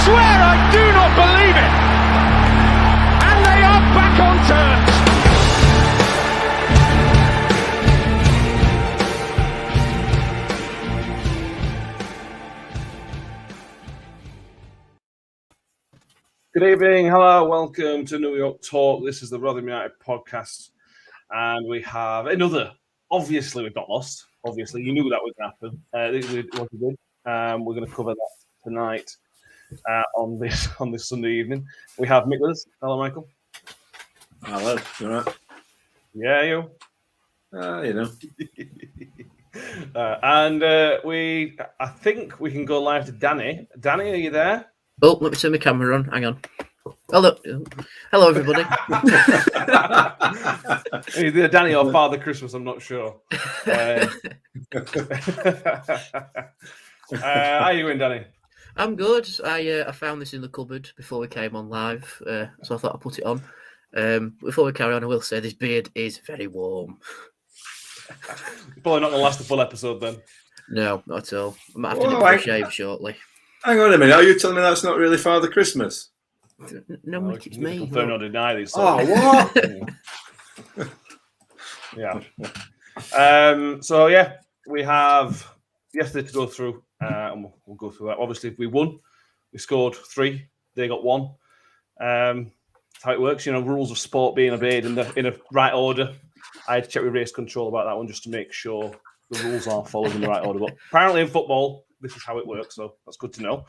swear I do not believe it! And they are back on terms! Good evening, hello, welcome to New York Talk. This is the Rotherham United podcast, and we have another. Obviously, we've not lost. Obviously, you knew that was going to happen. What we did. We're going to cover that tonight on this Sunday evening. We have Mick with us. Hello, Michael. Hello. You all right? Yeah, you. You know. I think we can go live to Danny. Danny, are you there? Oh, let me turn my camera on. Hang on. Hello, everybody. Either Danny or Father Christmas, I'm not sure. How are you doing, Danny? I'm good. I found this in the cupboard before we came on live, so I thought I'd put it on. Before we carry on, I will say this beard is very warm. Probably not going to last the full episode then. No, not at all. I might have to do a shave shortly. Hang on a minute. Are you telling me that's not really Father Christmas? No, Mick, it's me. Confirm or deny these. What? Yeah. We have yesterday to go through, and we'll go through that. Obviously, we won. We scored 3. They got 1. That's how it works. You know, rules of sport being obeyed in a right order. I had to check with race control about that one just to make sure the rules are followed in the right order. But apparently, in football, this is how it works. So that's good to know.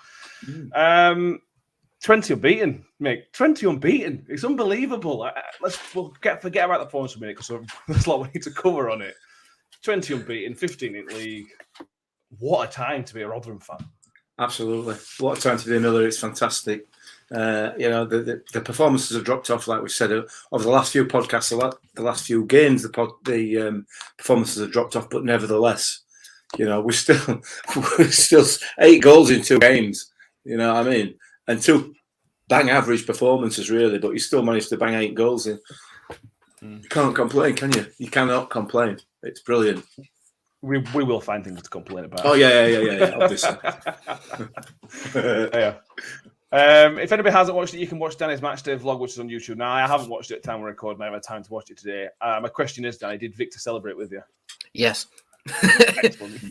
20 unbeaten, mate. 20 unbeaten. It's unbelievable. We'll forget about the performance for a minute because there's a lot we need to cover on it. 20 unbeaten, 15 in league. What a time to be a Rotherham fan. Absolutely. What a time to be another. It's fantastic. The performances have dropped off, like we said, over the last few podcasts, the last few games, the performances have dropped off, but nevertheless, you know, we're still 8 goals in 2 games, you know what I mean? And 2 bang average performances, really, but you still managed to bang 8 goals in. You can't complain, can you? You cannot complain. It's brilliant. We will find things to complain about. Oh, yeah, obviously. Yeah. If anybody hasn't watched it, you can watch Danny's Matchday vlog, which is on YouTube. Now, I haven't watched it at the time we're recording. I haven't had time to watch it today. My question is, Danny, did Victor celebrate with you? Yes.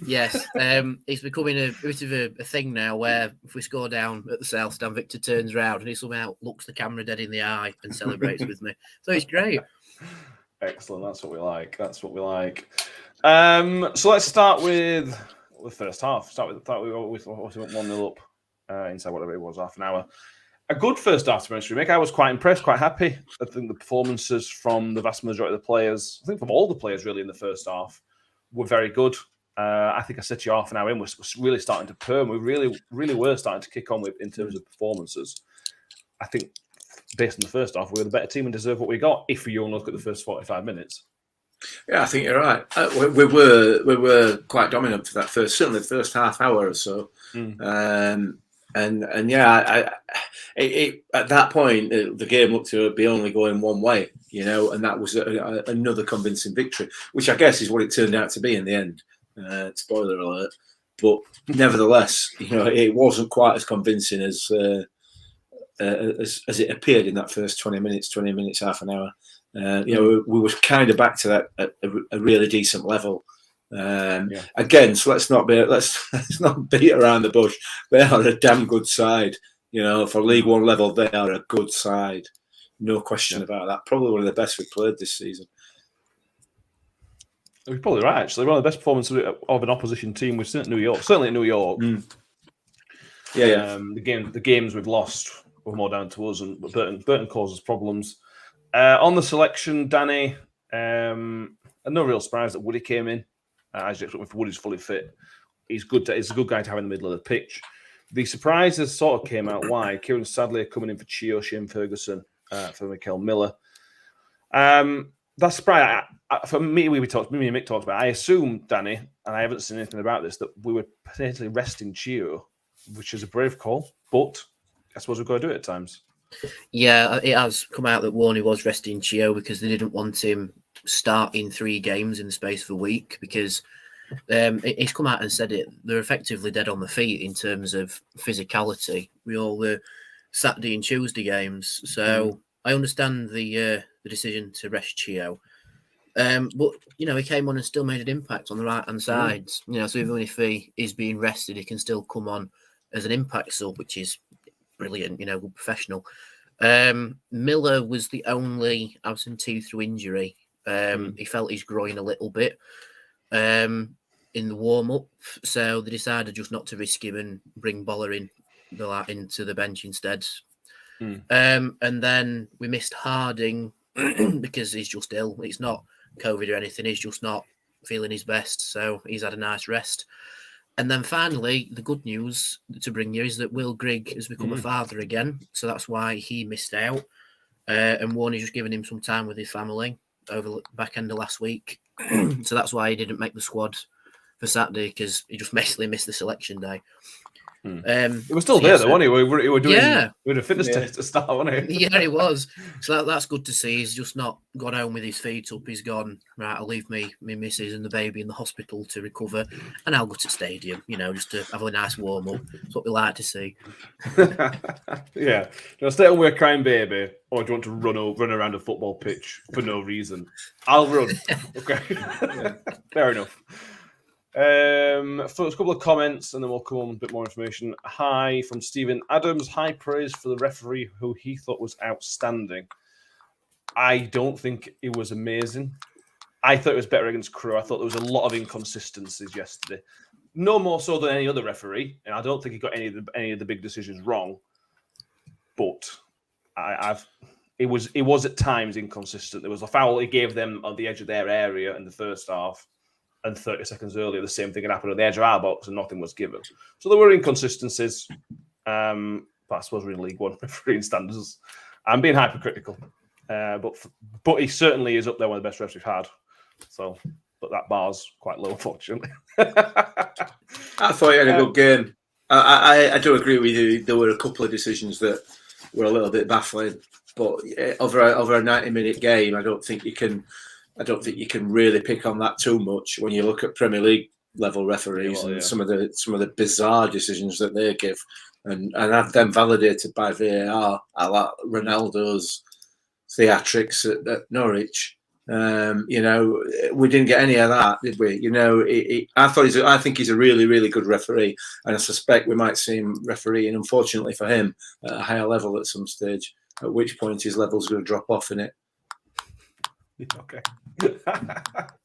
Yes. It's becoming a bit of a thing now where if we score down at the South Stand, Victor turns around and he somehow looks the camera dead in the eye and celebrates with me. So it's great. Excellent. That's what we like. So let's start with the first half. We went 1-0 up inside whatever it was, half an hour. A good first half, to be honest with you, Mick. I was quite impressed, quite happy. I think the performances from the vast majority of the players, I think from all the players really in the first half, were very good. I think I said to you half an hour in, we're really starting to perm. We really, really were starting to kick on with in terms of performances. I think based on the first half, we were the better team and deserve what we got. If you only look at the first 45 minutes. Yeah, I think you're right. We were quite dominant for that certainly the first half hour or so. At that point, the game looked to be only going one way, you know, and that was another convincing victory, which I guess is what it turned out to be in the end. Spoiler alert, but nevertheless, you know, it wasn't quite as convincing as it appeared in that first 20 minutes, half an hour. We were kind of back to that at a really decent level. Again, so let's not beat around the bush. They are a damn good side. You know, for League One level, they are a good side. No question about that. Probably one of the best we've played this season. You're probably right, actually. One of the best performances of an opposition team we've seen at New York. Certainly at New York. The games we've lost were more down to us, but Burton causes problems. On the selection, Danny, no real surprise that Woody came in. As you expect, if Woody's fully fit, he's good. He's a good guy to have in the middle of the pitch. The surprises sort of came out wide. Kieran Sadler coming in for Chio, Shane Ferguson for Mikel Miller. That's surprise. For me, me and Mick talked about it. I assume, Danny, and I haven't seen anything about this, that we were potentially resting Chio, which is a brave call, but I suppose we've got to do it at times. Yeah, it has come out that Warney was resting Chio because they didn't want him starting 3 games in the space of a week because He's come out and said it. They're effectively dead on the feet in terms of physicality. We all the Saturday and Tuesday games, so I understand the decision to rest Chio. But he came on and still made an impact on the right hand side. So even if he is being rested, he can still come on as an impact sub, which is brilliant. Good professional. Miller was the only absentee through injury. He felt his groin a little bit in the warm up, so they decided just not to risk him and bring Boller into the bench instead. And then we missed Harding because he's just ill. It's not COVID or anything. He's just not feeling his best, so he's had a nice rest. And then finally, the good news to bring you is that Will Grigg has become a father again, so that's why he missed out. And Warney's just given him some time with his family over the back end of last week, so that's why he didn't make the squad for Saturday, because he just basically missed the selection day. It was still there, though, wasn't he? We were doing a fitness test to start, wasn't he? Yeah, he was. So that's good to see. He's just not gone home with his feet up. He's gone, right, I'll leave me missus and the baby in the hospital to recover, and I'll go to the stadium, just to have a nice warm-up. That's what we like to see. Yeah. Do I stay home with a crying baby, or do you want to run around a football pitch for no reason? I'll run. Okay. Fair enough. First couple of comments, and then we'll come on with a bit more information. Hi from Stephen Adams. High praise for the referee, who he thought was outstanding. I don't think it was amazing. I thought it was better against Crewe. I thought there was a lot of inconsistencies yesterday. No more so than any other referee, and I don't think he got any of the big decisions wrong. But it was at times inconsistent. There was a foul he gave them on the edge of their area in the first half, and 30 seconds earlier, the same thing had happened on the edge of our box and nothing was given. So there were inconsistencies. But I suppose we're in League One refereeing standards. I'm being hypercritical. But he certainly is up there, one of the best refs we've had. So, but that bar's quite low, unfortunately. I thought he had a good game. I do agree with you. There were a couple of decisions that were a little bit baffling. But over a 90-minute game, I don't think you can really pick on that too much when you look at Premier League level referees and some of the bizarre decisions that they give, and have them validated by VAR, a la Ronaldo's theatrics at Norwich. We didn't get any of that, did we? I think he's a really, really good referee, and I suspect we might see him refereeing, unfortunately for him, at a higher level at some stage. At which point his level's going to drop off in it. Okay.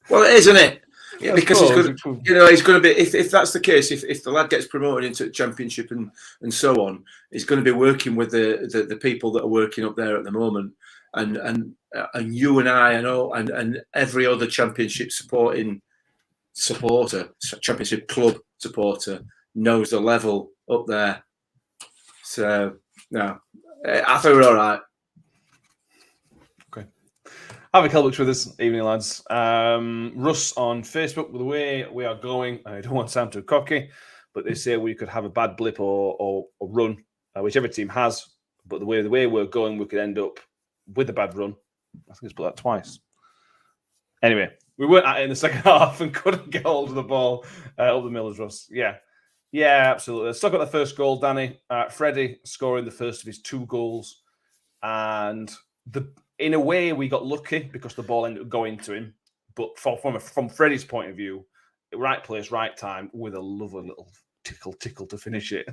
Well, it is, isn't it? Yeah, because he's going to be. If that's the case, if the lad gets promoted into the Championship and so on, he's going to be working with the people that are working up there at the moment, and you and I and every other Championship Championship club supporter knows the level up there. So no, I think we're all right. Harvey Kelbuck's with us. Evening, lads. Russ on Facebook, with the way we are going, I don't want to sound too cocky, but they say we could have a bad blip or run, whichever team has. But the way we're going, we could end up with a bad run. I think it's put that twice. Anyway, we weren't at it in the second half and couldn't get hold of the ball. Up the Millers, Russ. Yeah, absolutely. Let's talk about the first goal, Danny. Freddie scoring the first of his 2 goals. And in a way, we got lucky because the ball ended up going to him. But from Freddie's point of view, right place, right time, with a lovely little tickle to finish it.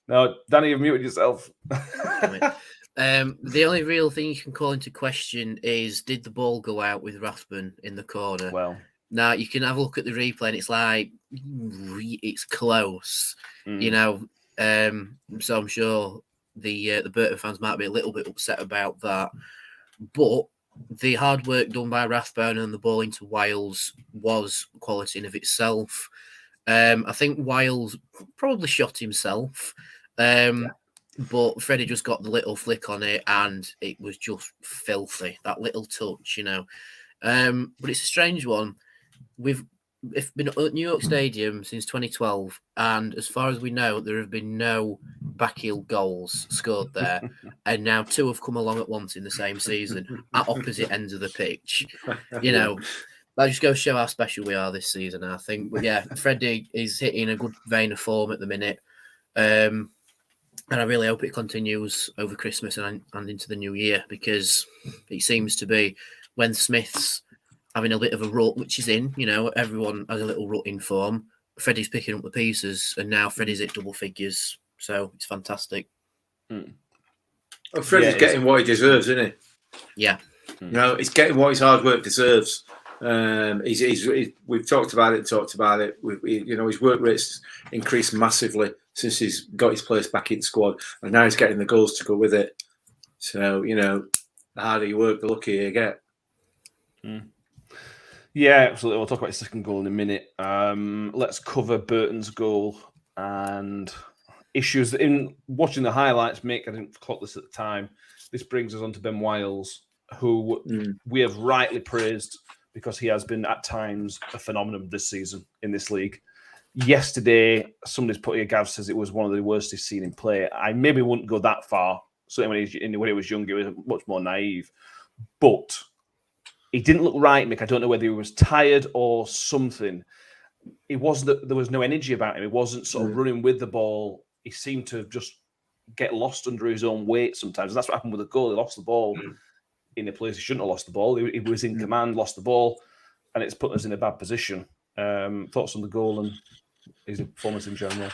Now, Danny, you've muted yourself. The only real thing you can call into question is, did the ball go out with Rathbone in the corner? Well, now you can have a look at the replay and it's like, it's close, So I'm sure the Burton fans might be a little bit upset about that, but the hard work done by Rathbone and the ball into Wiles was quality in of itself. I think Wiles probably shot himself, but Freddie just got the little flick on it and it was just filthy, that little touch, But it's a strange one. We've been at New York Stadium since 2012, and as far as we know, there have been no backheel goals scored there, and now 2 have come along at once in the same season at opposite ends of the pitch. That just goes to show how special we are this season, I think. But yeah, Freddie is hitting a good vein of form at the minute. And I really hope it continues over Christmas and into the new year, because it seems to be when Smith's having a bit of a rut, which is in, everyone has a little rut in form. Freddie's picking up the pieces, and now Freddie's at double figures. So it's fantastic. Well, Freddie's getting what he deserves, isn't he? Yeah. He's getting what his hard work deserves. We've talked about it. His work rate's increased massively since he's got his place back in the squad, and now he's getting the goals to go with it. So, the harder you work, the luckier you get. Yeah, absolutely. We'll talk about his second goal in a minute. Let's cover Burton's goal and issues. In watching the highlights, Mick, I didn't clock this at the time. This brings us on to Ben Wiles, who we have rightly praised because he has been at times a phenomenon this season in this league. Yesterday, somebody's putting a Gav says it was one of the worst he's seen in play. I maybe wouldn't go that far. Certainly when he was younger, he was much more naive. But he didn't look right, Mick. I don't know whether he was tired or something. It wasn't there was no energy about him. He wasn't sort of running with the ball. He seemed to just get lost under his own weight sometimes. And that's what happened with the goal. He lost the ball in a place he shouldn't have lost the ball. He was in command, lost the ball, and it's put us in a bad position. Thoughts on the goal and his performance in general?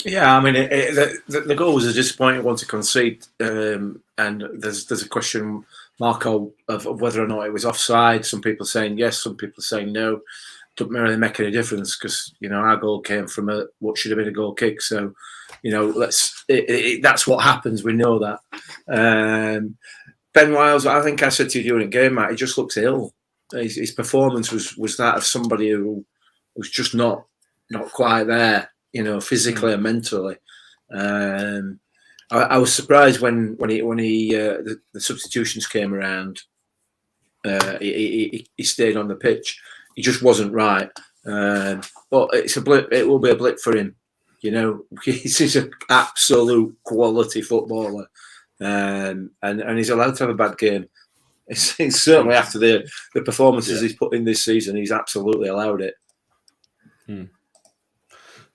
Yeah, I mean, the goal was a disappointing one to concede, and there's a question mark of whether or not it was offside. Some people saying yes, some people saying no. Doesn't really make any difference because our goal came from what should have been a goal kick. So, that's what happens. We know that. Ben Wiles, I think I said to you during the game, Matt, he just looks ill. His performance was that of somebody who was just not quite there, physically and mentally. I was surprised when the substitutions came around. He stayed on the pitch. He just wasn't right. But it's a blip. It will be a blip for him. He's an absolute quality footballer, and he's allowed to have a bad game. It's certainly after the performances he's put in this season, he's absolutely allowed it.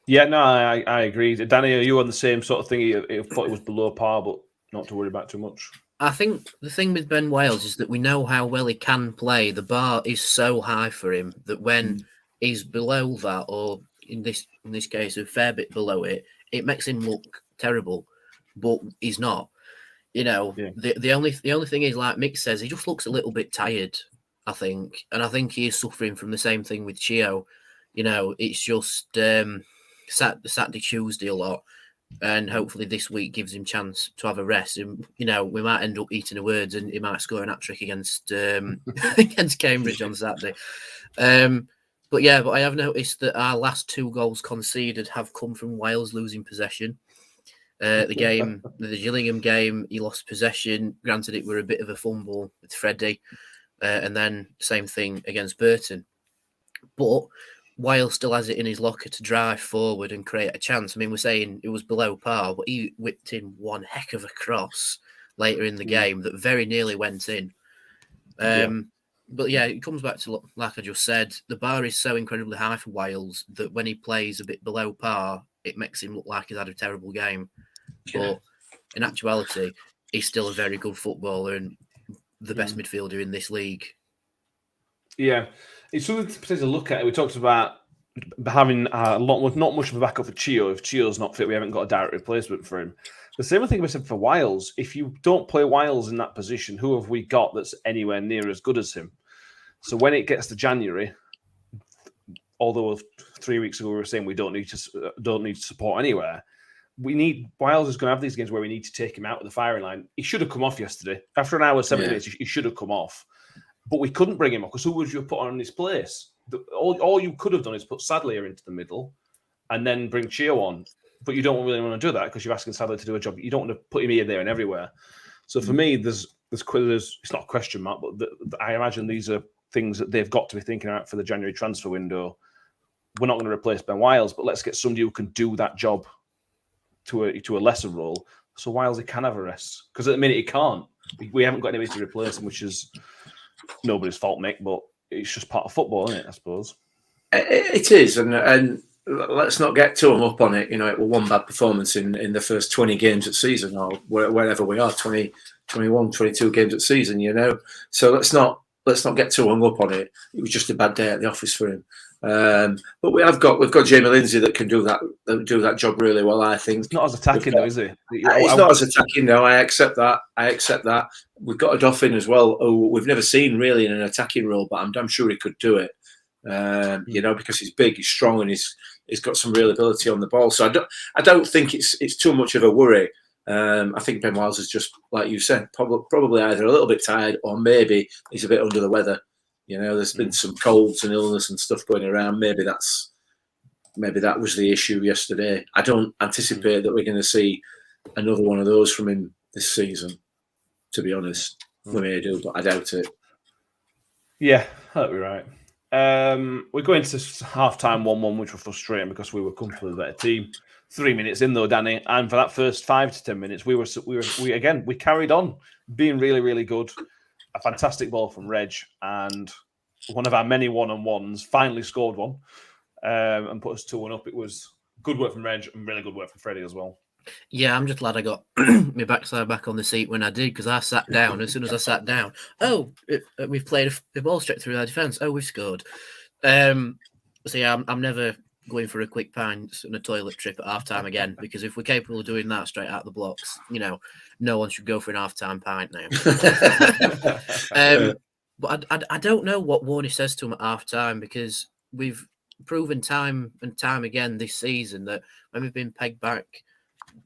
Yeah, no, I agree. Danny, are you on the same sort of thing? You thought it was below par, but not to worry about too much. I think the thing with Ben Wiles is that we know how well he can play. The bar is so high for him that when he's below that, or in this case, a fair bit below it, it makes him look terrible. But he's not. The only thing is, like Mick says, he just looks a little bit tired, I think. And I think he is suffering from the same thing with Chio. It's just Saturday, Tuesday a lot. And hopefully this week gives him chance to have a rest. And, we might end up eating the words and he might score an hat-trick against Cambridge on Saturday. But I have noticed that our last 2 goals conceded have come from Wiles losing possession. The Gillingham game, he lost possession. Granted, it were a bit of a fumble with Freddie. And then same thing against Burton. But Wiles still has it in his locker to drive forward and create a chance. I mean, we're saying it was below par, but he whipped in one heck of a cross later in the game that very nearly went in. But it comes back to, like I just said, the bar is so incredibly high for Wiles that when he plays a bit below par, it makes him look like he's had a terrible game. But in actuality, he's still a very good footballer and the best midfielder in this league. Yeah. It's something to potentially look at. We talked about having not much of a backup for Chio. If Chio's not fit, we haven't got a direct replacement for him. The same thing we said for Wiles. If you don't play Wiles in that position, who have we got that's anywhere near as good as him? So when it gets to January, although 3 weeks ago we were saying we don't need support anywhere, Wiles is going to have these games where we need to take him out of the firing line. He should have come off yesterday. After an hour, 7 minutes, he should have come off. But we couldn't bring him up because who would you have put on in his place? All you could have done is put Sadlier into the middle and then bring Chio on. But you don't really want to do that because you're asking Sadlier to do a job. You don't want to put him here, there, and everywhere. So for me, there's it's not a question mark, but I imagine these are things that they've got to be thinking about for the January transfer window. We're not going to replace Ben Wiles, but let's get somebody who can do that job to a lesser role. So Wiles, he can have a rest because at the minute he can't. We haven't got anybody to replace him, which is nobody's fault, Mick, but it's just part of football, isn't it? I suppose it is, and let's not get too hung up on it. You know, it was one bad performance in the first 20 games of season, or wherever we are, 20, 21, 22 games of season. You know, so let's not get too hung up on it. It was just a bad day at the office for him. But we've got Jamie Lindsay that can do that job really well. I think it's not as attacking though, is he? It's not as attacking though. I accept that. We've got a Dauphin as well, who we've never seen really in an attacking role, but I'm damn sure he could do it. You know, because he's big, he's strong, and he's got some real ability on the ball. So I don't think it's too much of a worry. I think Ben Wiles is just, like you said, probably either a little bit tired or maybe he's a bit under the weather. You know, there's been some colds and illness and stuff going around. Maybe that was the issue yesterday. I don't anticipate that we're going to see another one of those from him this season. To be honest, we may do, but I doubt it. Yeah, that'd be right. We go into half-time 1-1, which was frustrating because we were comfortably the better team. 3 minutes in though, Danny, and for that first 5 to 10 minutes, we carried on being really, really good. A fantastic ball from Reg, and one of our many one-on-ones finally scored one and put us 2-1 up. It was good work from Reg and really good work from Freddie as well. Yeah, I'm just glad I got my backside back on the seat when I did, because I sat down. As soon as I sat down, we've played a ball straight through our defence. Oh, we've scored. So yeah, I'm never going for a quick pint and a toilet trip at half-time again, because if we're capable of doing that straight out of the blocks, you know, no one should go for an half-time pint now. But I don't know what Warney says to him at half-time, because we've proven time and time again this season that when we've been pegged back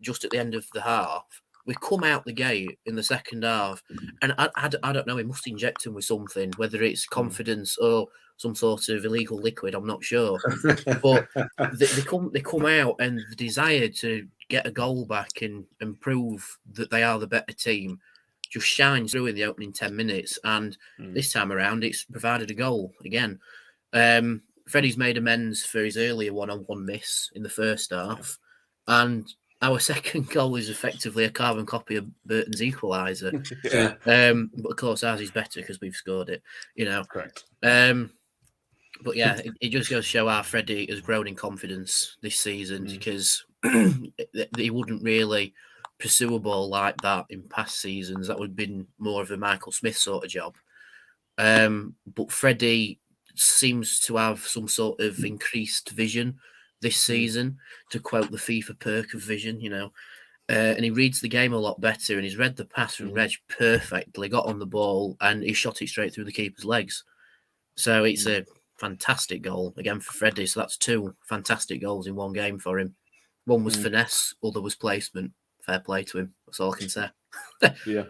just at the end of the half, we come out the gate in the second half, and I don't know, he must inject him with something, whether it's confidence or some sort of illegal liquid, I'm not sure. But they come out, and the desire to get a goal back and prove that they are the better team just shines through in the opening 10 minutes. And this time around, it's provided a goal again. Freddie's made amends for his earlier one-on-one miss in the first half, and our second goal is effectively a carbon copy of Burton's equaliser. Yeah. But of course, ours is better because we've scored it, you know. Correct. But yeah, it just goes to show how Freddie has grown in confidence this season, because he wouldn't really pursue a ball like that in past seasons. That would have been more of a Michael Smith sort of job. But Freddie seems to have some sort of increased vision this season, to quote the FIFA perk of vision, you know. And he reads the game a lot better, and he's read the pass from Reg perfectly, got on the ball, and he shot it straight through the keeper's legs. So it's a fantastic goal again for Freddie. So that's 2 fantastic goals in one game for him. One was finesse, other was placement. Fair play to him. That's all I can say. Yeah.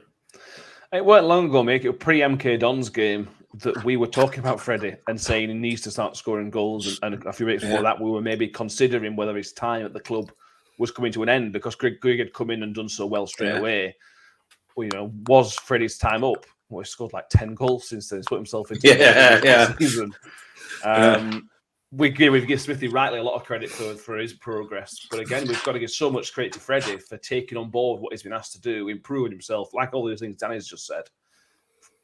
It weren't long ago, mate. It was pre-MK Dons game that we were talking about Freddie and saying he needs to start scoring goals. And a few weeks before that, we were maybe considering whether his time at the club was coming to an end, because Greg had come in and done so well straight away. Well, you know, was Freddie's time up? Well, he scored like 10 goals since then. He's put himself into the season. We give Smithy rightly a lot of credit for his progress. But again, we've got to give so much credit to Freddie for taking on board what he's been asked to do, improving himself, like all these things Danny's just said.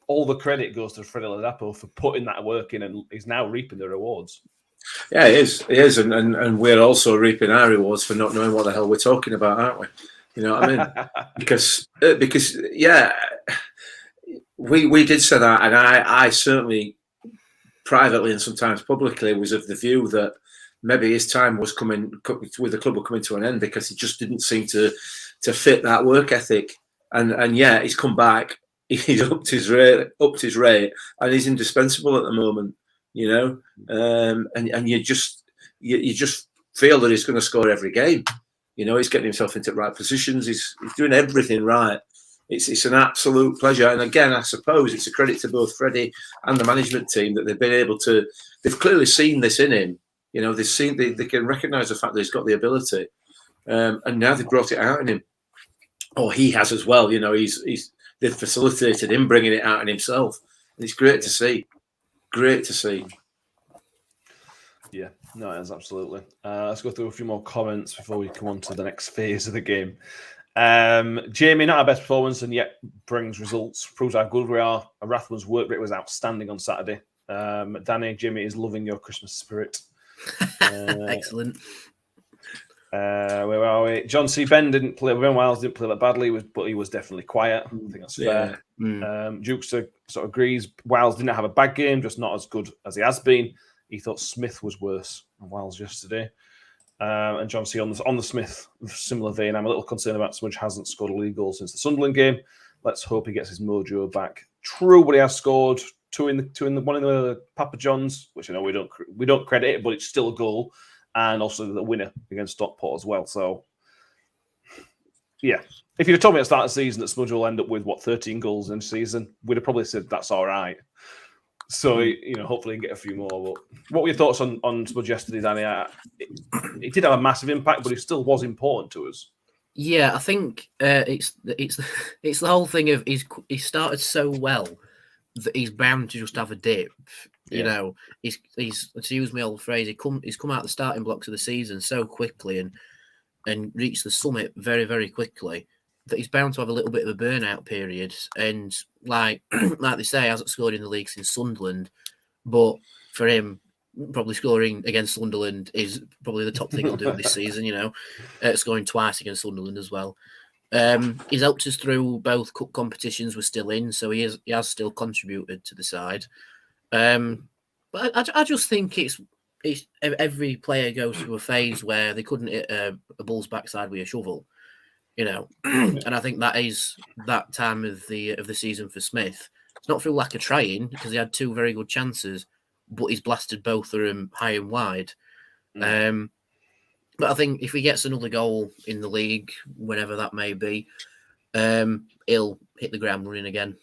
All the credit goes to Freddie Ladapo for putting that work in, and he's now reaping the rewards. Yeah, he is. And we're also reaping our rewards for not knowing what the hell we're talking about, aren't we? You know what I mean? because yeah, we did say that, and I certainly, privately and sometimes publicly, was of the view that maybe his time was coming with the club were coming to an end, because he just didn't seem to fit that work ethic. And yeah, he's come back. He's upped his rate, and he's indispensable at the moment. You know, and you just feel that he's going to score every game. You know, he's getting himself into the right positions. He's doing everything right. It's an absolute pleasure. And again, I suppose it's a credit to both Freddie and the management team that they've been able to. They've clearly seen this in him. You know, they can recognise the fact that he's got the ability, and now they've brought it out in him. Or he has as well. You know, they've facilitated him bringing it out in himself. And it's great to see. Great to see. Yeah, no, it is absolutely. Let's go through a few more comments before we come on to the next phase of the game. Jamie, not our best performance, and yet brings results. Proves how good we are. Rathman's work rate was outstanding on Saturday. Danny, Jimmy is loving your Christmas spirit. Excellent. Where are we? John C. Ben Wiles didn't play that badly, but he was definitely quiet. I think that's fair. Jukester sort of agrees. Wiles didn't have a bad game, just not as good as he has been. He thought Smith was worse than Wiles yesterday. And John C. on the Smith, similar vein. I'm a little concerned about Smudge hasn't scored a league goal since the Sunderland game. Let's hope he gets his mojo back. True, but he has scored one in the Papa John's, which I know we don't credit it, but it's still a goal, and also the winner against Stockport as well. So, yeah, if you'd have told me at the start of the season that Smudge will end up with 13 goals in the season, we'd have probably said that's all right. So, hopefully he can get a few more. But what were your thoughts on Smudge yesterday, Danny? It did have a massive impact, but it still was important to us. Yeah, I think it's the whole thing of he started so well that he's bound to just have a dip. You know, he's to use my old phrase, he's come out the starting blocks of the season so quickly and reached the summit very, very quickly that he's bound to have a little bit of a burnout period. And like they say, he hasn't scored in the league since Sunderland, but for him, probably scoring against Sunderland is probably the top thing he'll do this season, scoring twice against Sunderland as well. He's helped us through both cup competitions we're still in, so he has still contributed to the side. But I just think it's every player goes through a phase where they couldn't hit a bull's backside with a shovel, and I think that is that time of the season for Smith. It's not through lack of trying, because he had two very good chances, but he's blasted both of them high and wide. But I think if he gets another goal in the league, whenever that may be, he'll hit the ground running again,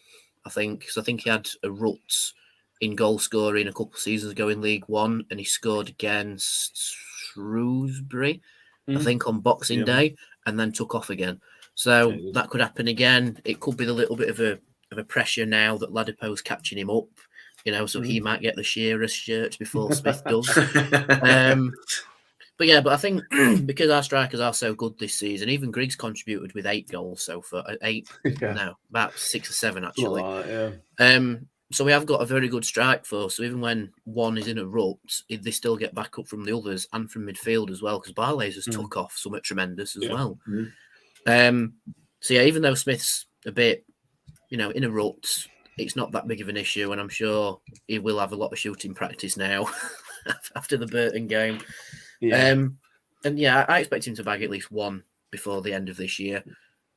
I think. Because I think he had a rut in goal scoring a couple of seasons ago in League One, and he scored against Shrewsbury, I think, on Boxing Day, and then took off again. So that could happen again. It could be the little bit of a pressure now that Ladipo's catching him up, so he might get the Shearer shirt before Smith does. But I think because our strikers are so good this season, even Griggs contributed with 8 goals so far. 8, no, about 6 or 7 actually. So we have got a very good strike force. So even when one is in a rut, they still get back up from the others and from midfield as well, because Barley's has took off somewhat tremendous as well. So even though Smith's a bit, in a rut, it's not that big of an issue, and I'm sure he will have a lot of shooting practice now after the Burton game. I expect him to bag at least one before the end of this year.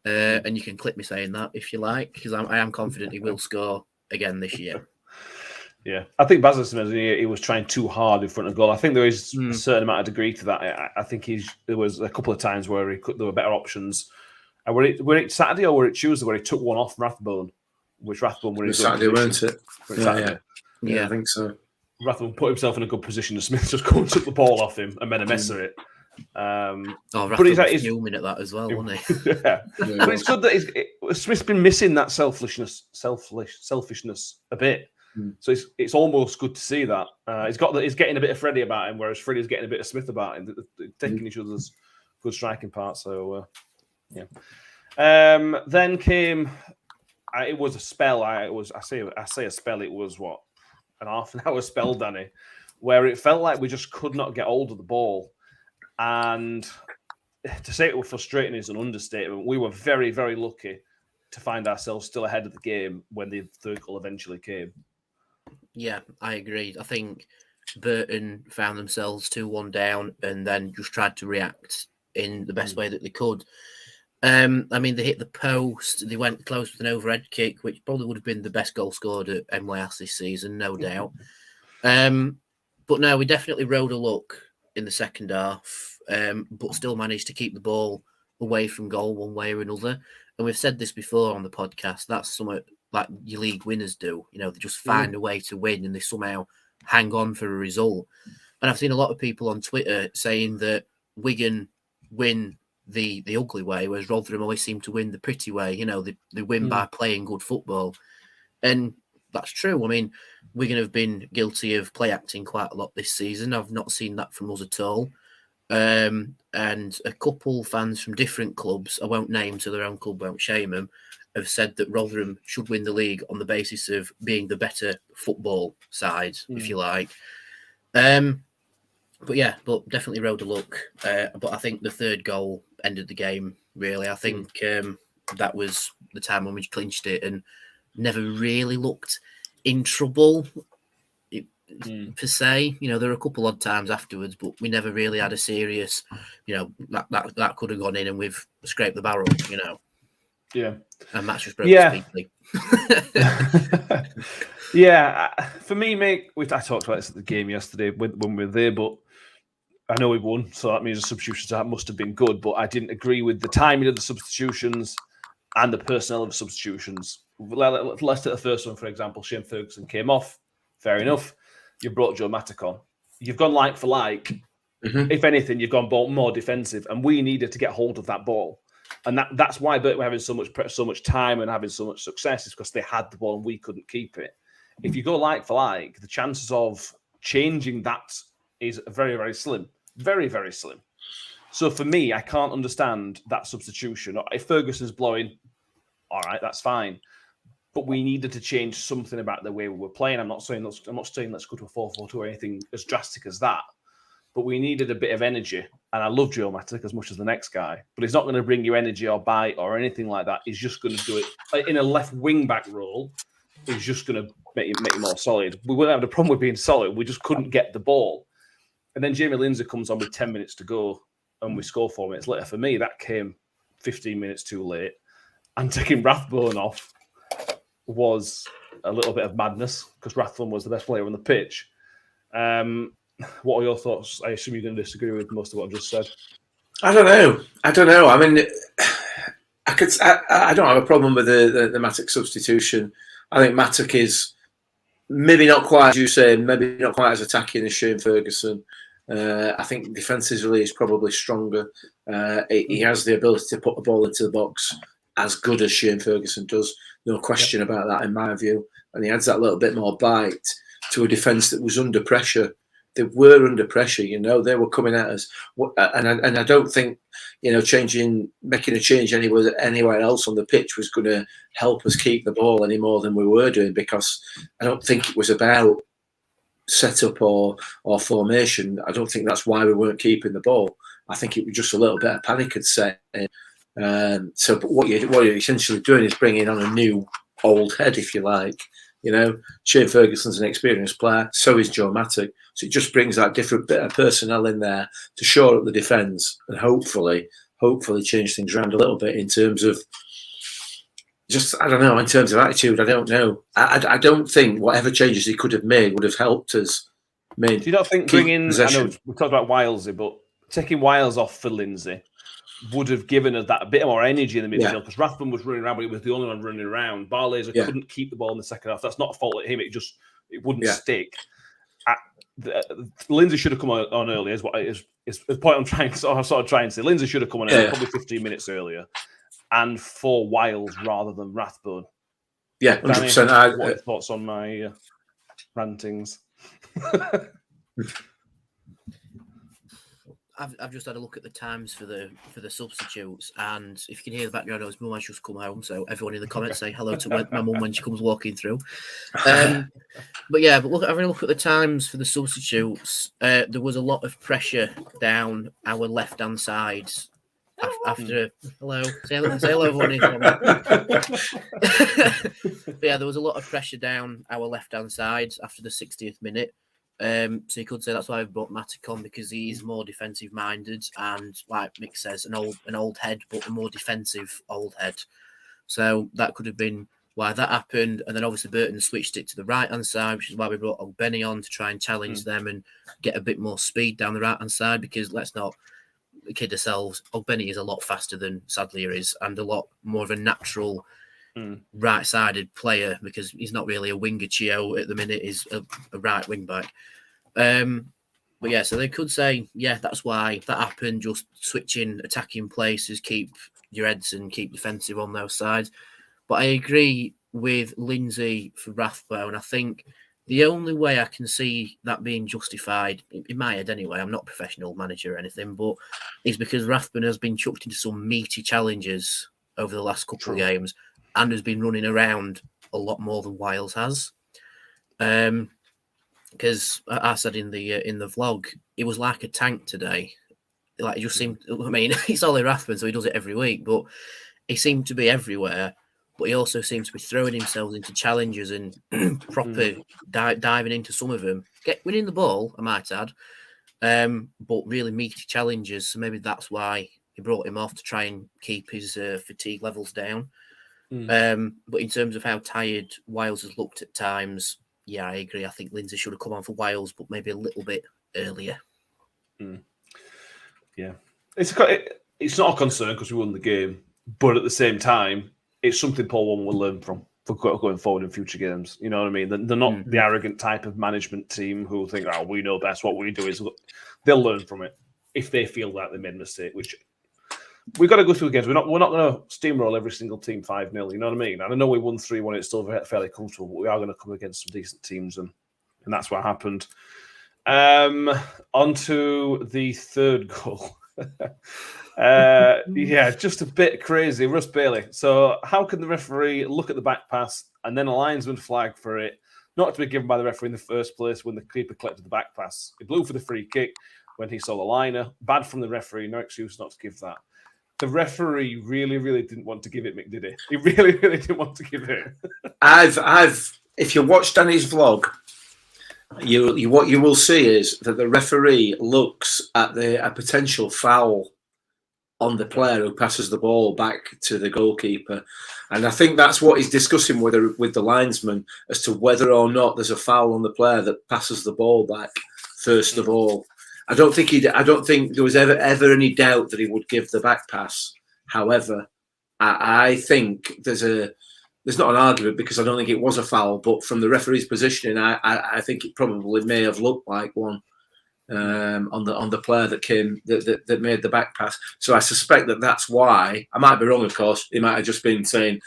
And you can clip me saying that if you like, because I am confident he will score again this year. Yeah, I think Basil he was trying too hard in front of goal. I think there is a certain amount of degree to that. I think there was a couple of times where there were better options. And were it Saturday or were it Tuesday where he took one off Rathbone? Which Rathbone were in Saturday, weren't it? Yeah, I think so. Rathbone put himself in a good position, and Smith just go and took the ball off him and made a mess of it. Rathbone was fuming at that as well, wasn't he? But it's good that Smith's been missing that selfishness a bit. So it's almost good to see that. He's getting a bit of Freddie about him, whereas Freddie's getting a bit of Smith about him. They're taking each other's good striking parts. So then came. It was a spell. I say a spell. It was what, an half an hour spell, Danny, where it felt like we just could not get hold of the ball. And to say it was frustrating is an understatement. We were very, very lucky to find ourselves still ahead of the game when the third goal eventually came. Yeah, I agree. I think Burton found themselves 2-1 down and then just tried to react in the best way that they could. They hit the post. They went close with an overhead kick, which probably would have been the best goal scored at NYS this season, no doubt. But no, we definitely rode a luck in the second half, but still managed to keep the ball away from goal one way or another. And we've said this before on the podcast. That's something like your league winners do. They just find a way to win and they somehow hang on for a result. And I've seen a lot of people on Twitter saying that Wigan win the ugly way, whereas Rotherham always seem to win the pretty way. They win by playing good football. And that's true. Wigan have been guilty of play acting quite a lot this season. I've not seen that from us at all. And a couple fans from different clubs, I won't name, so their own club won't shame them, have said that Rotherham should win the league on the basis of being the better football side, if you like. But definitely rode a look. But I think the third goal ended the game, really. I think that was the time when we clinched it and never really looked in trouble per se. There were a couple odd times afterwards, but we never really had a serious, that could have gone in and we've scraped the barrel, Yeah. And match was broken speedily. For me, mate, I talked about this at the game yesterday when we were there, but I know we won, so that means the substitutions must have been good, but I didn't agree with the timing of the substitutions and the personnel of the substitutions. Let's take the first one, for example. Shane Ferguson came off. Fair enough. You brought Joe Matic on. You've gone like for like. If anything, you've gone more defensive, and we needed to get hold of that ball. And that's why Burton were having so much time and having so much success, is because they had the ball and we couldn't keep it. If you go like for like, the chances of changing that is very, very slim. Very, very slim. So for me, I can't understand that substitution. If Ferguson's blowing, all right, that's fine. But we needed to change something about the way we were playing. I'm not saying let's go to a 4-4-2 or anything as drastic as that. But we needed a bit of energy. And I love Joe Matic as much as the next guy. But he's not going to bring you energy or bite or anything like that. He's just going to do it in a left wing-back role. He's just going to make you more solid. We wouldn't have a problem with being solid. We just couldn't get the ball. And then Jamie Lindsay comes on with 10 minutes to go and we score 4 minutes later. For me, that came 15 minutes too late. And taking Rathbone off was a little bit of madness because Rathbone was the best player on the pitch. What are your thoughts? I assume you're going to disagree with most of what I've just said. I don't know. I mean, I don't have a problem with the Matic substitution. I think Matic is maybe not quite, as you say, maybe not quite as attacking as Shane Ferguson. I think defensively he's probably stronger. He has the ability to put the ball into the box as good as Shane Ferguson does. No question about that, in my view. And he adds that little bit more bite to a defence that was under pressure. They were under pressure, they were coming at us. And I don't think, making a change anywhere else on the pitch was going to help us keep the ball any more than we were doing, because I don't think it was about setup or formation. I don't think that's why we weren't keeping the ball. I think it was just a little bit of panic had set in. So what you're essentially doing is bringing on a new old head, if you like. Shane Ferguson's an experienced player, so is Joe Matic. So it just brings that different bit of personnel in there to shore up the defence and hopefully change things around a little bit in terms of in terms of attitude. I don't know. I don't think whatever changes he could have made would have helped us. Do you not think bringing, possession. I know we talked about Wilesy, but taking Wiles off for Lindsay would have given us that a bit more energy in the midfield, because Rathbone was running around, but he was the only one running around. Barlaser couldn't keep the ball in the second half. That's not a fault at him. It wouldn't stick. Lindsay should have come on earlier. Is the point I'm trying to say. Lindsay should have come on earlier, probably 15 minutes earlier, and for Wiles rather than Rathbone. Yeah, 100%. Danny, what are your thoughts on my rantings? I've just had a look at the times for the substitutes, and if you can hear the background noise, Mum has just come home, so everyone in the comments say hello to my mum when she comes walking through. But having a look at the times for the substitutes, there was a lot of pressure down our left-hand side after hello, say hello everyone. But there was a lot of pressure down our left-hand side after the 60th minute. So you could say that's why I've brought Matic on, because he's more defensive minded and, like Mick says, an old head, but a more defensive old head. So that could have been why that happened. And then obviously Burton switched it to the right hand side, which is why we brought Ogbeni on to try and challenge them and get a bit more speed down the right hand side. Because let's not kid ourselves, Ogbeni is a lot faster than Sadlier is, and a lot more of a natural right-sided player, because he's not really a winger. Chio at the minute is a right wing back. So they could say, that's why that happened. Just switching attacking places, keep your heads and keep defensive on those sides. But I agree with Lindsay for Rathbone. I think the only way I can see that being justified, in my head anyway, I'm not a professional manager or anything, but is because Rathbone has been chucked into some meaty challenges over the last couple of games. and has been running around a lot more than Wiles has. Because I said in the vlog, he was like a tank today. Like, it just seemed, I mean, it's Ollie Rathman, so he does it every week, but he seemed to be everywhere. But he also seems to be throwing himself into challenges and proper diving into some of them. Winning the ball, I might add, but really meaty challenges. So maybe that's why he brought him off, to try and keep his fatigue levels down. But in terms of how tired Wiles has looked at times, yeah, I agree. I think Lindsay should have come on for Wiles, but maybe a little bit earlier. Yeah, it's not a concern because we won the game, but at the same time, it's something Paul Warne will learn from for going forward in future games. You know what I mean? They're not the arrogant type of management team who think, "Oh, we know best. What we do is." They'll learn from it if they feel like they made a mistake. Which we've got to go through games. We're not going to steamroll every single team 5-0. You know what I mean? And I know we won 3-1. It's still fairly comfortable, but we are going to come against some decent teams, and that's what happened. On to the third goal. Just a bit crazy. Russ Bailey. So how can the referee look at the back pass and then a linesman flag for it not to be given by the referee in the first place when the keeper collected the back pass? He blew for the free kick when he saw the liner. Bad from the referee. No excuse not to give that. The referee really, really didn't want to give it, Mick, did he? He really, really didn't want to give it. If you watch Danny's vlog, what you will see is that the referee looks at a potential foul on the player who passes the ball back to the goalkeeper, and I think that's what he's discussing with the linesman as to whether or not there's a foul on the player that passes the ball back first of all. I don't think there was ever any doubt that he would give the back pass. However, I think there's not an argument because I don't think it was a foul, but from the referee's positioning, I think it probably may have looked like one on the player that made the back pass. So I suspect that's why. I might be wrong, of course. He might have just been saying,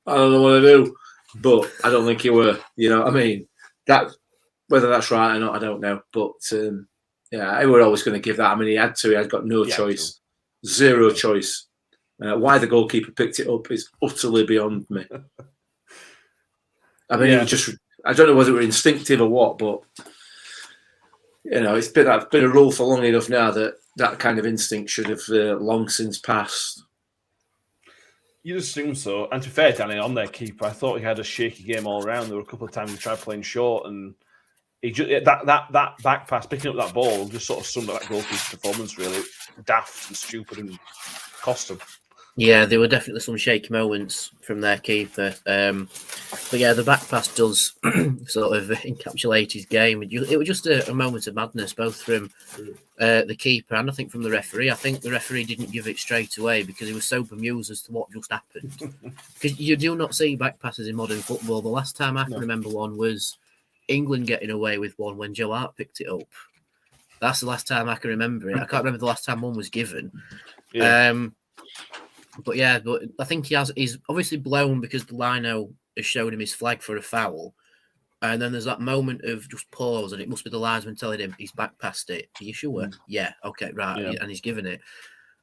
"I don't know what to do," but I don't think he were. You know, I mean, that whether that's right or not, I don't know. But yeah, they were always going to give that. I mean, he had to. He had got no choice, zero choice. Why the goalkeeper picked it up is utterly beyond me. I mean, I don't know whether it was instinctive or what, but you know, it's been a rule for long enough now that kind of instinct should have long since passed. You'd assume so. And to be fair, Danny, on their keeper, I thought he had a shaky game all around. There were a couple of times he tried playing short, and he just, that back pass, picking up that ball, just sort of summed up that goalkeeper's performance. Really daft and stupid, and cost him. Yeah, there were definitely some shaky moments from their keeper. But yeah, the back pass does sort of encapsulate his game. It was just a moment of madness, both from the keeper and I think from the referee. I think the referee didn't give it straight away because he was so bemused as to what just happened. Because you do not see back passes in modern football. The last time I can remember one was England getting away with one when Joe Hart picked it up. That's the last time I can remember it. I can't remember the last time one was given. Yeah. But I think he's obviously blown because the lino has shown him his flag for a foul. And then there's that moment of just pause, and it must be the linesman telling him he's back past it. Are you sure? Yeah, okay, right. Yeah. And he's given it.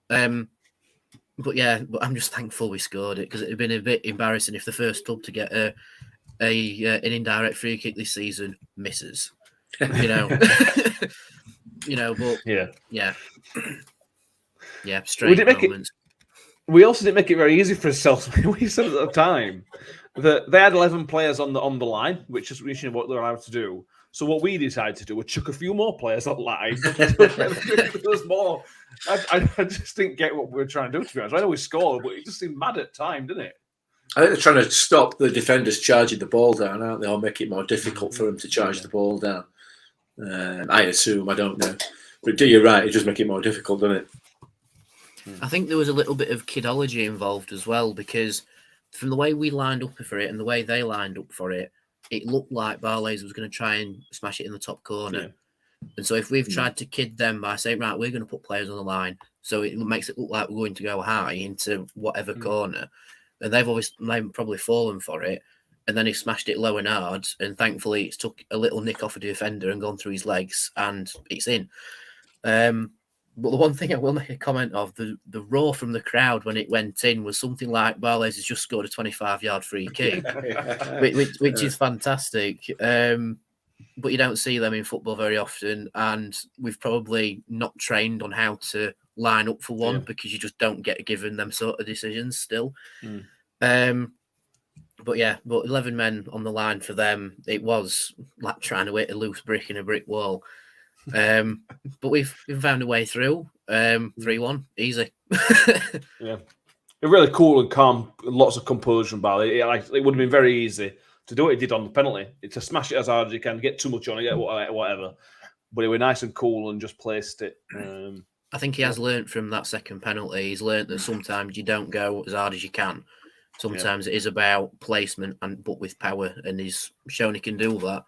But I'm just thankful we scored it because it would have been a bit embarrassing if the first club to get an indirect free kick this season misses. You know? But strange moments. We also didn't make it very easy for ourselves. We said at the time that they had 11 players on the line, which is what they're allowed to do. So what we decided to do was chuck a few more players on line. There's more. I just didn't get what we were trying to do, to be honest. I know we scored, but it just seemed mad at time, didn't it? I think they're trying to stop the defenders charging the ball down, aren't they? Or make it more difficult for them to charge the ball down. I assume, I don't know. But you're right, it does make it more difficult, doesn't it? I think there was a little bit of kidology involved as well, because from the way we lined up for it and the way they lined up for it, it looked like Barley's was going to try and smash it in the top corner. Yeah. And so if we've tried to kid them by saying, right, we're going to put players on the line, so it makes it look like we're going to go high into whatever corner, and they've probably fallen for it, and then he smashed it low and hard, and thankfully it's took a little nick off a defender and gone through his legs, and it's in. But the one thing I will make a comment of, the roar from the crowd when it went in was something like Wiles has just scored a 25-yard free kick, which is fantastic. But you don't see them in football very often, and we've probably not trained on how to line up for one because you just don't get given them sort of decisions still. But 11 men on the line for them, it was like trying to hit a loose brick in a brick wall. But we've found a way through. 3-1, easy. Yeah, really cool and calm, lots of composure and balance. It would have been very easy to do what he did on the penalty, to smash it as hard as you can, get too much on it, get whatever. But it was nice and cool and just placed it. I think he has learnt from that second penalty. He's learnt that sometimes you don't go as hard as you can. Sometimes it is about placement, but with power, and he's shown he can do that.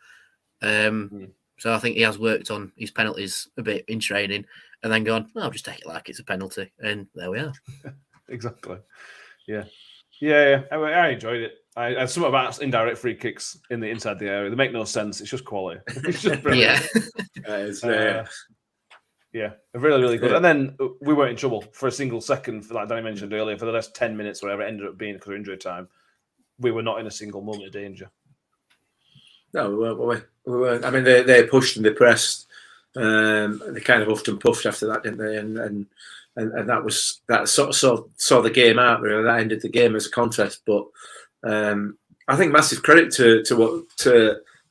So I think he has worked on his penalties a bit in training, and then gone, I'll just take it like it's a penalty, and there we are. Exactly. Yeah. I enjoyed it. I something about indirect free kicks inside the area. They make no sense. It's just quality. It's just brilliant. Really, really good. And then we weren't in trouble for a single second, like Danny mentioned earlier, for the last 10 minutes, whatever it ended up being because of injury time. We were not in a single moment of danger. No, we weren't. I mean, they pushed and they pressed. They kind of huffed and puffed after that, didn't they? And that sort of saw the game out. Really, that ended the game as a contest. But I think massive credit to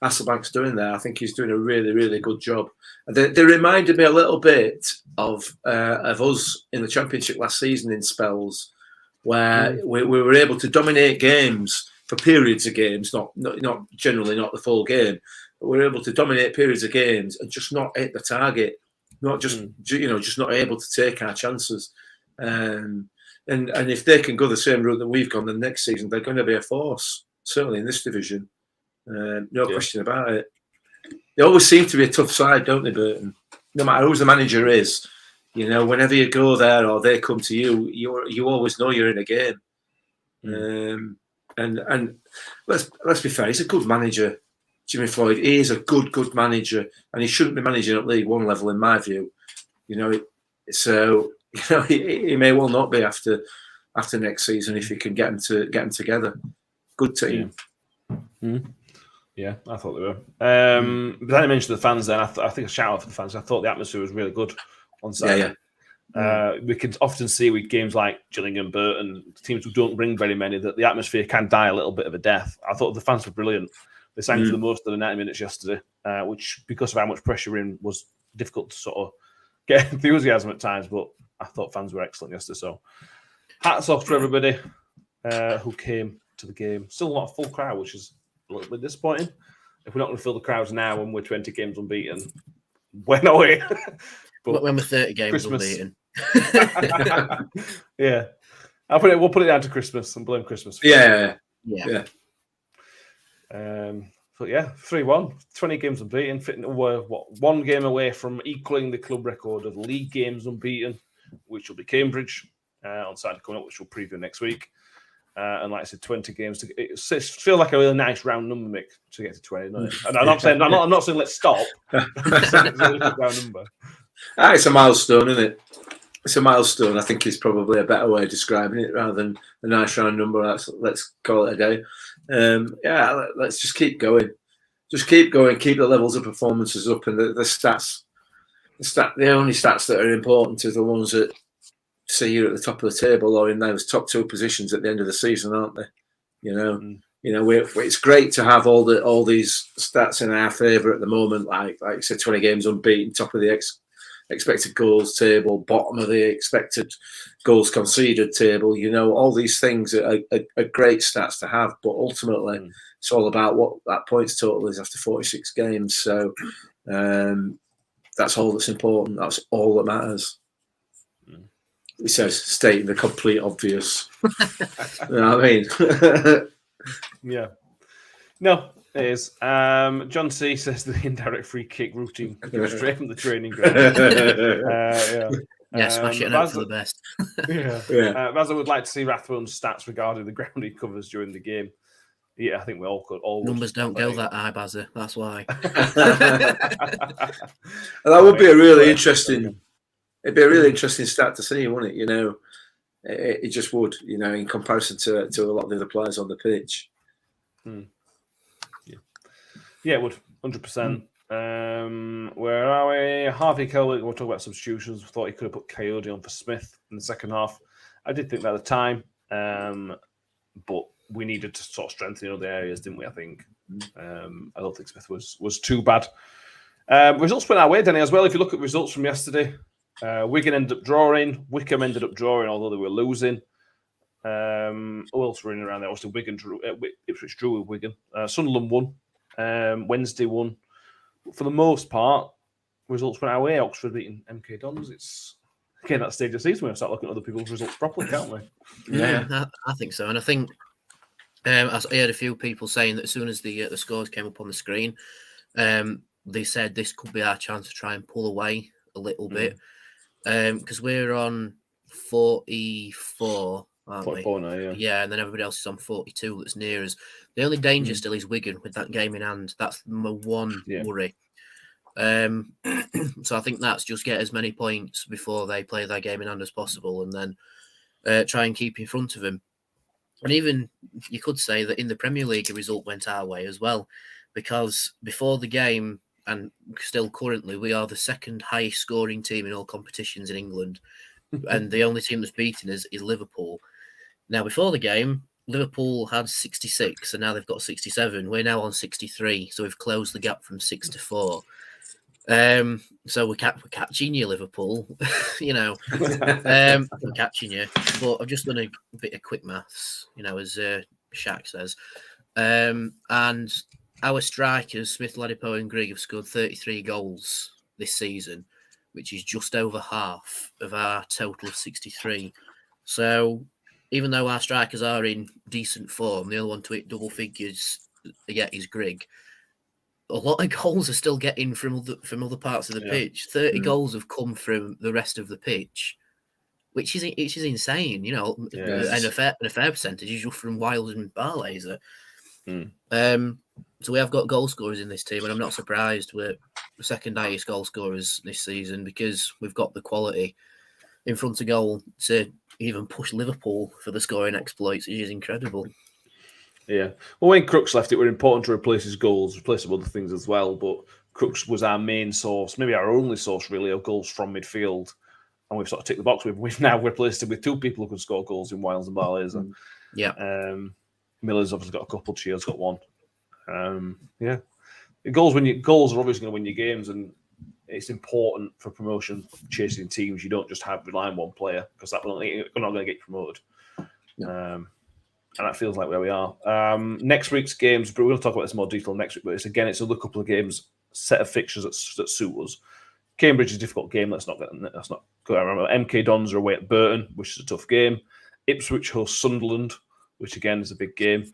Hasselbank's doing there. I think he's doing a really, really good job. They reminded me a little bit of us in the Championship last season in spells, where we were able to dominate games for periods of games, not generally not the full game, but we were able to dominate periods of games and just not hit the target, just not able to take our chances. And if they can go the same route that we've gone the next season, they're going to be a force, certainly in this division. No question about it. They always seem to be a tough side, don't they, Burton? No matter who the manager is, whenever you go there or they come to you, you always know you're in a game. And let's be fair, he's a good manager, Jimmy Floyd. He is a good manager, and he shouldn't be managing at League One level, in my view. So he may well not be after next season if he can get them together. Good team. Yeah, I thought they were. But then I mentioned the fans. Then I think a shout out for the fans. I thought the atmosphere was really good on Saturday. We can often see with games like Gillingham, Burton, teams who don't bring very many, that the atmosphere can die a little bit of a death. I thought the fans were brilliant. They sang for the most of the 90 minutes yesterday, which, because of how much pressure in, was difficult to sort of get enthusiasm at times. But I thought fans were excellent yesterday. So hats off to everybody who came to the game. Still not a full crowd, which is a little bit disappointing. If we're not going to fill the crowds now when we're 20 games unbeaten, when are we? But when we're 30 games unbeaten. Yeah. We'll put it down to Christmas and blame Christmas. Yeah. But yeah, 3-1, 20 games unbeaten. We're one game away from equaling the club record of league games unbeaten, which will be Cambridge on Saturday coming up, which we'll preview next week. And like I said, 20 games. It feels like a really nice round number, Mick, to get to 20. And I'm not saying let's stop. It's a round number. It's a milestone, isn't it? It's a milestone. I think is probably a better way of describing it rather than a nice round number. Let's call it a day. Let's just keep going. Just keep going. Keep the levels of performances up, and the stats. The only stats that are important are the ones that see you at the top of the table or in those top two positions at the end of the season, aren't they? It's great to have all these stats in our favour at the moment. Like you said, 20 games unbeaten, top of the expected goals table, bottom of the expected goals conceded table. All these things are great stats to have, but ultimately it's all about what that points total is after 46 games. So that's all that's important. That's all that matters. It says stating the complete obvious. You know what I mean? Yeah. No, it is. John C says the indirect free kick routine goes straight from the training ground. Smash it and hope for the best. Bazza would like to see Rathbone's stats regarding the ground he covers during the game. Yeah, I think we all could. Numbers don't go that high, Bazza. That's why. That would be a really interesting. It'd be a really interesting stat to see, wouldn't it? You know, it just would. You know, in comparison to a lot of the other players on the pitch. Yeah, it would 100%. Where are we? Harvey Kelly. We'll talk about substitutions. We thought he could have put Coyote on for Smith in the second half. I did think that at the time, but we needed to sort of strengthen in other areas, didn't we? I think. I don't think Smith was too bad. Results went our way, Denny, as well. If you look at results from yesterday, Wigan ended up drawing. Wickham ended up drawing, although they were losing. Who else were in around there? Obviously, Wigan drew. Ipswich drew with Wigan. Sunderland won. Wednesday won. But for the most part, results went our way. Oxford beating MK Dons. It's again that stage of the season where we start looking at other people's results properly, can't we? Yeah, I think so. And I think I heard a few people saying that as soon as the scores came up on the screen, they said this could be our chance to try and pull away a little bit, because we're on 44. 44 now, yeah. Yeah, and then everybody else is on 42 that's near us. The only danger still is Wigan with that game in hand. That's my one worry. So I think that's just get as many points before they play their game in hand as possible, and then try and keep in front of them. And even you could say that in the Premier League, a result went our way as well, because before the game, and still currently, we are the second highest scoring team in all competitions in England. And the only team that's beaten is Liverpool. Now, before the game, Liverpool had 66, and now they've got 67. We're now on 63, so we've closed the gap from 6 to 4. So we're catching you, Liverpool. You know, we're catching you. But I've just done a bit of quick maths, you know, as Shaq says. And our strikers, Smith, Ladipo and Grigg, have scored 33 goals this season, which is just over half of our total of 63. So even though our strikers are in decent form, the only one to hit double figures yet is Grigg. A lot of goals are still getting from other parts of the pitch. 30 goals have come from the rest of the pitch, which is insane. You know, and a fair percentage is just from Wiles and Barlaser. So we have got goal scorers in this team, and I'm not surprised we're the second highest goal scorers this season because we've got the quality in front of goal to even push Liverpool for the scoring exploits, which is incredible. Yeah. Well, when Crooks left, it was important to replace his goals, replace some other things as well. But Crooks was our main source, maybe our only source, really, of goals from midfield. And we've sort of ticked the box. We've now replaced him with two people who can score goals in Wiles and Barlaser. Yeah. Miller's obviously got a couple. Cheer's got one. Yeah. Goals are obviously going to win your games, and it's important for promotion chasing teams. You don't just rely on one player because you're not going to get promoted. And that feels like where we are. Next week's games, but we'll talk about this in more detail next week. But it's another couple of games, set of fixtures that suit us. Cambridge is a difficult game. Let's not go around. MK Dons are away at Burton, which is a tough game. Ipswich hosts Sunderland, which again is a big game.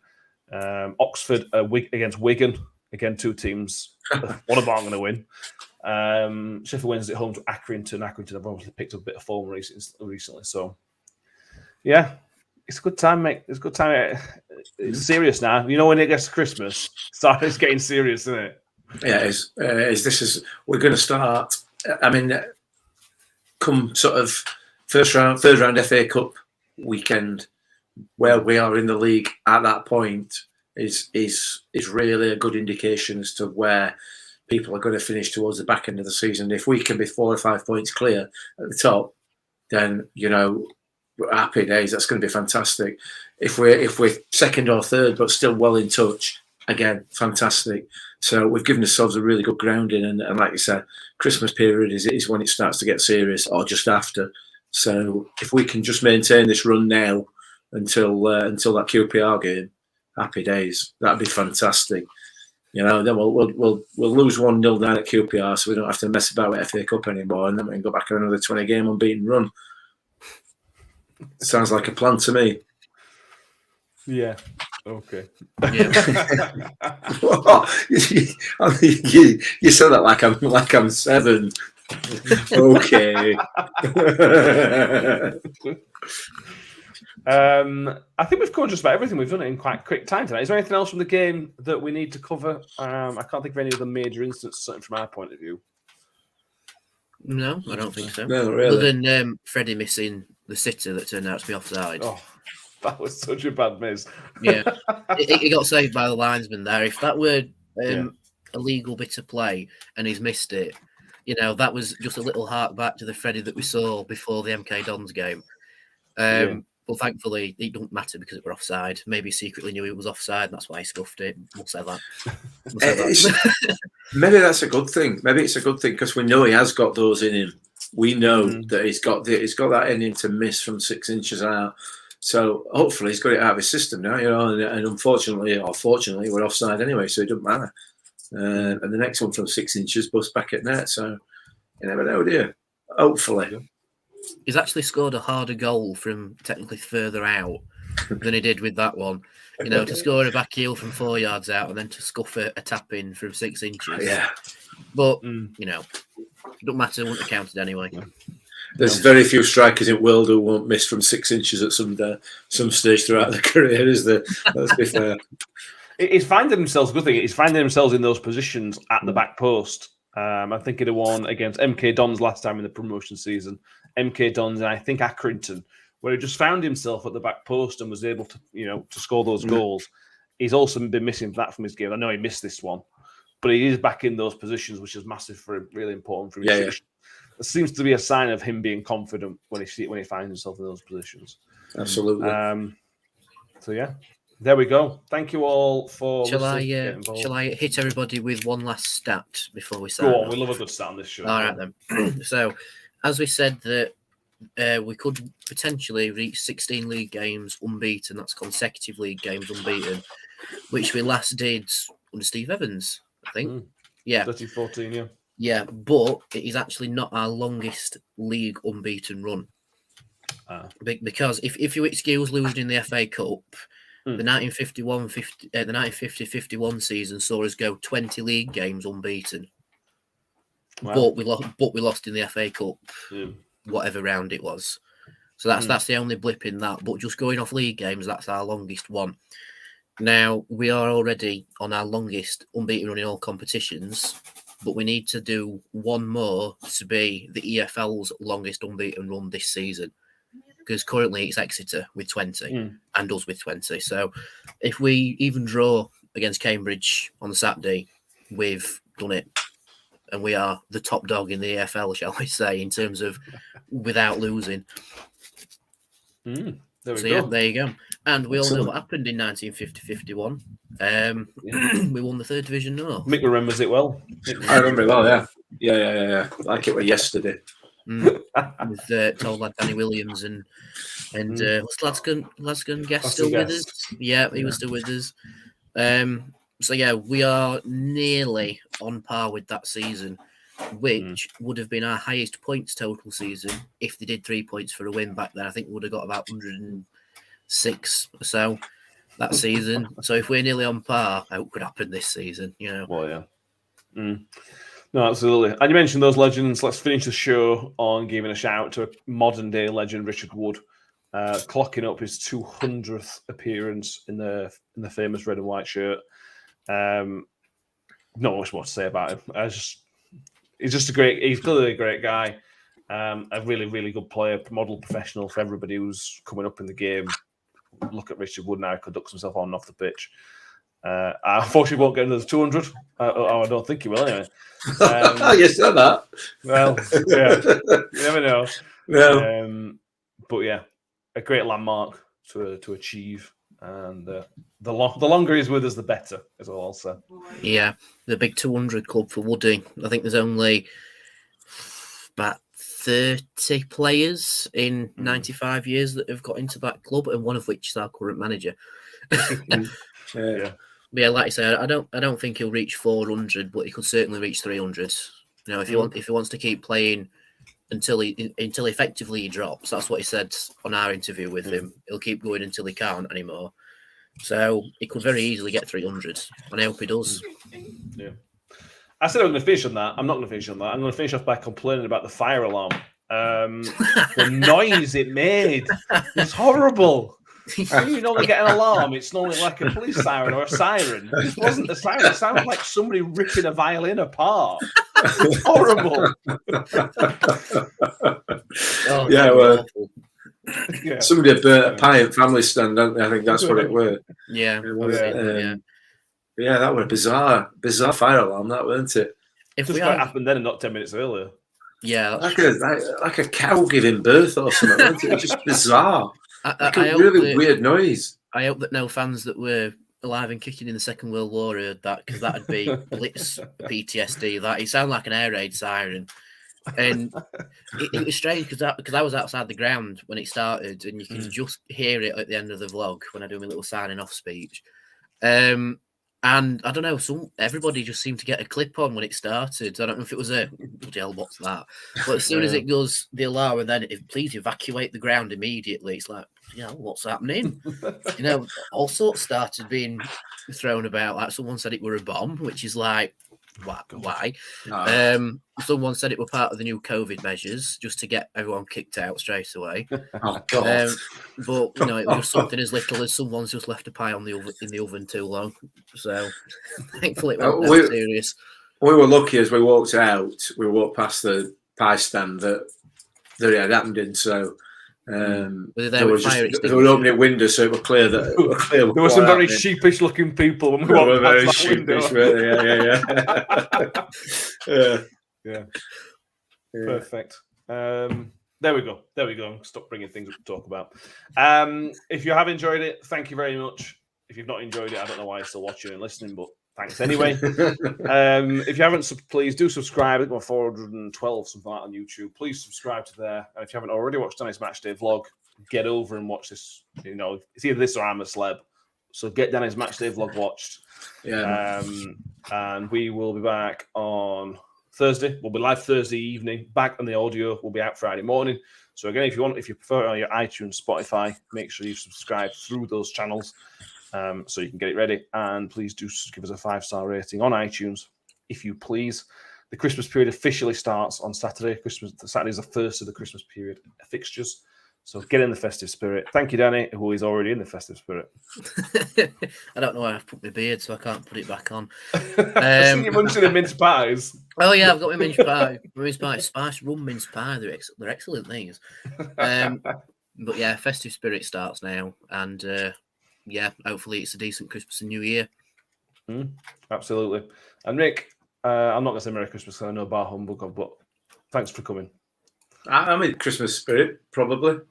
Oxford against Wigan. Again, two teams. One of them aren't going to win. Sheffield Wednesday at home to Accrington. Accrington have obviously picked up a bit of form recently. So, yeah, it's a good time, mate. It's a good time. It's serious now. You know, when it gets to Christmas, it's getting serious, isn't it? Yeah, it is. We're going to start. I mean, come sort of third round FA Cup weekend, where we are in the league at that point is really a good indication as to where people are going to finish towards the back end of the season. If we can be 4 or 5 points clear at the top, then happy days. That's going to be fantastic. If we're second or third but still well in touch, again, fantastic. So we've given ourselves a really good grounding, and like you said, Christmas period is when it starts to get serious, or just after. So if we can just maintain this run now until that QPR game, happy days. That'd be fantastic. Then we'll lose 1-0 down at QPR, so we don't have to mess about with FA Cup anymore, and then we can go back on another 20-game unbeaten run. Sounds like a plan to me. Yeah. Okay. Yeah. You said that like I'm 7. Okay. I think we've covered just about everything. We've done it in quite quick time tonight. Is there anything else from the game that we need to cover? I can't think of any other major incidents, certainly from our point of view. No, I don't think so. No, really. Other than Freddie missing the sitter that turned out to be offside. Oh, that was such a bad miss. Yeah, he got saved by the linesman there. If that were a legal bit of play and he's missed it, that was just a little hark back to the Freddie that we saw before the MK Dons game. But thankfully, it don't matter because it were offside. Maybe he secretly knew it was offside, and that's why he scuffed it. We'll say that. Maybe that's a good thing. Maybe it's a good thing because we know he has got those in him. We know that he's got that in him to miss from 6 inches out. So hopefully he's got it out of his system now, and unfortunately or fortunately we're offside anyway, so it doesn't matter. And the next one from 6 inches busts back at net. So you never know, do you? Hopefully. He's actually scored a harder goal from technically further out than he did with that one. To score a back heel from 4 yards out and then to scuff a tap in from 6 inches. Yeah. But, it don't matter, it wouldn't have counted anyway. There's very few strikers in the world who won't miss from 6 inches at some stage throughout their career, is there? Let's be fair. He's finding himself, good thing, he's finding himself in those positions at the back post. I think he'd have won against MK Dons last time in the promotion season. MK Dons and I think Accrington, where he just found himself at the back post and was able to, to score those goals. He's also been missing that from his game. I know he missed this one, but he is back in those positions, which is massive for him, really important for him. There seems to be a sign of him being confident when he finds himself in those positions. Absolutely. So yeah, there we go. Thank you all for. Shall I hit everybody with one last stat before we sign? Go on. We love a good stat on this show. All right then. So, as we said that we could potentially reach 16 league games unbeaten. That's consecutive league games unbeaten, which we last did under Steve Evans, I think. Yeah. 13-14, yeah. Yeah, but it is actually not our longest league unbeaten run. Because if you excuse losing the FA Cup, the 1950-51 season saw us go 20 league games unbeaten. Wow. But we lost in the FA Cup, whatever round it was. So that's the only blip in that. But just going off league games, that's our longest one. Now we are already on our longest unbeaten run in all competitions, but we need to do one more to be the EFL's longest unbeaten run this season. Because currently it's Exeter with 20 and us with 20. So if we even draw against Cambridge on the Saturday, we've done it. And we are the top dog in the EFL, shall we say, in terms of without losing. There we go. Yeah, there you go. And we all know what happened in 1950-51. We won the third division north. Mick remembers it well. I remember it well, yeah. Yeah. Like it was yesterday. With tall lad Danny Williams and was Glasgow Guest still with us? Yeah, he was still with us. So yeah, we are nearly on par with that season, which would have been our highest points total season if they did 3 points for a win back then. I think we would have got about 106 or so that season. So if we're nearly on par, it could happen this season, Well, yeah. No, absolutely. And you mentioned those legends. Let's finish the show on giving a shout out to a modern day legend, Richard Wood, clocking up his 200th appearance in the famous red and white shirt. Not much more to say about him. He's clearly a great guy. A really, really good player, model professional for everybody who's coming up in the game. Look at Richard Wood now, conducts himself on and off the pitch. I unfortunately won't get another 200. I don't think he will anyway. You said that. Well, yeah, you never know. No. But yeah, a great landmark to achieve, and the longer he's with us, the better, is all I'll say. Yeah, the big 200 club for Woody. I think there's only about 30 players in 95 years that have got into that club, and one of which is our current manager. Yeah. But yeah, like I said, I don't think he'll reach 400, but he could certainly reach 300. If he wants to keep playing until effectively he drops. That's what he said on our interview with him. He'll keep going until he can't anymore. So he could very easily get 300, and I hope he does. Yeah. I said I'm going to finish on that. I'm not going to finish on that. I'm going to finish off by complaining about the fire alarm. The noise it made was horrible. You normally get an alarm. It's normally like a police siren or a siren. It wasn't a siren. It sounded like somebody ripping a violin apart. It's horrible. Well, somebody had burnt a pie at family stand, don't they? I think that's what it were. Yeah. That was a bizarre fire alarm, that weren't it? If just what happened then and not 10 minutes earlier. Yeah, like a cow giving birth or something. It was just bizarre. A really weird noise. I hope that no fans that were alive and kicking in the Second World War heard that, because that'd be blitz PTSD. That it sounded like an air raid siren, and it was strange because I was outside the ground when it started, and you can just hear it at the end of the vlog when I do my little signing off speech. And I don't know, everybody just seemed to get a clip on when it started. I don't know if it was bloody hell, what's that? But as soon as it goes the alarm, and then please evacuate the ground immediately, it's like, what's happening? All sorts started being thrown about. Like someone said it were a bomb, which is like, why? Someone said it were part of the new COVID measures just to get everyone kicked out straight away. Oh God! But it was just something as little as someone's just left a pie in the oven too long. So thankfully it wasn't serious. We were lucky as we walked out. We walked past the pie stand that it had happened in. So. They were opening windows, so it was clear that there were some very sheepish-looking people when we walked past that window. Yeah. Perfect. There we go. Stop bringing things up to talk about. If you have enjoyed it, thank you very much. If you've not enjoyed it, I don't know why you're still watching and listening, but thanks anyway. If you haven't, please do subscribe. We're 412, something like that on YouTube. Please subscribe to there. And if you haven't already watched Danny's Matchday vlog, get over and watch this. It's either this or I'm a Celeb. So get Danny's Matchday vlog watched. Yeah. And we will be back on Thursday. We'll be live Thursday evening. Back on the audio. We'll be out Friday morning. So again, if you prefer it on your iTunes, Spotify, make sure you subscribe through those channels. So you can get it ready, and please do give us a 5-star rating on iTunes, if you please. The Christmas period officially starts on Saturday. Saturday is the first of the Christmas period fixtures, so get in the festive spirit. Thank you, Danny, who is already in the festive spirit. I don't know where I've put my beard, so I can't put it back on. I've seen you munching the mince pies. Oh yeah, I've got my mince pie. Spiced rum mince pie. They're excellent things. But yeah, festive spirit starts now, and. Hopefully it's a decent Christmas and New Year. Absolutely. And Rick, I'm not going to say Merry Christmas because I know bar humbug, but thanks for coming. I'm in Christmas spirit, probably.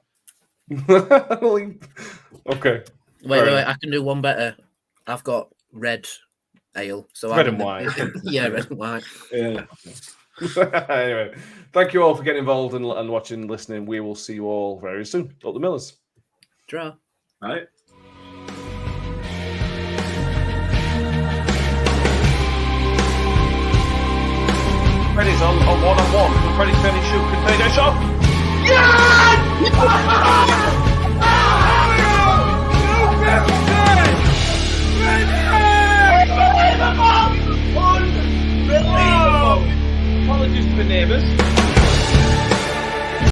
Okay. Wait, I can do one better. I've got red ale. So red and white. Yeah, red and white. Yeah. Anyway, thank you all for getting involved and watching and listening. We will see you all very soon. Up the Millers. Draw. All right. Freddie's on one-on-one. The Freddie Fanny shoot. Can they go shot? Unbelievable! Apologies to the neighbours.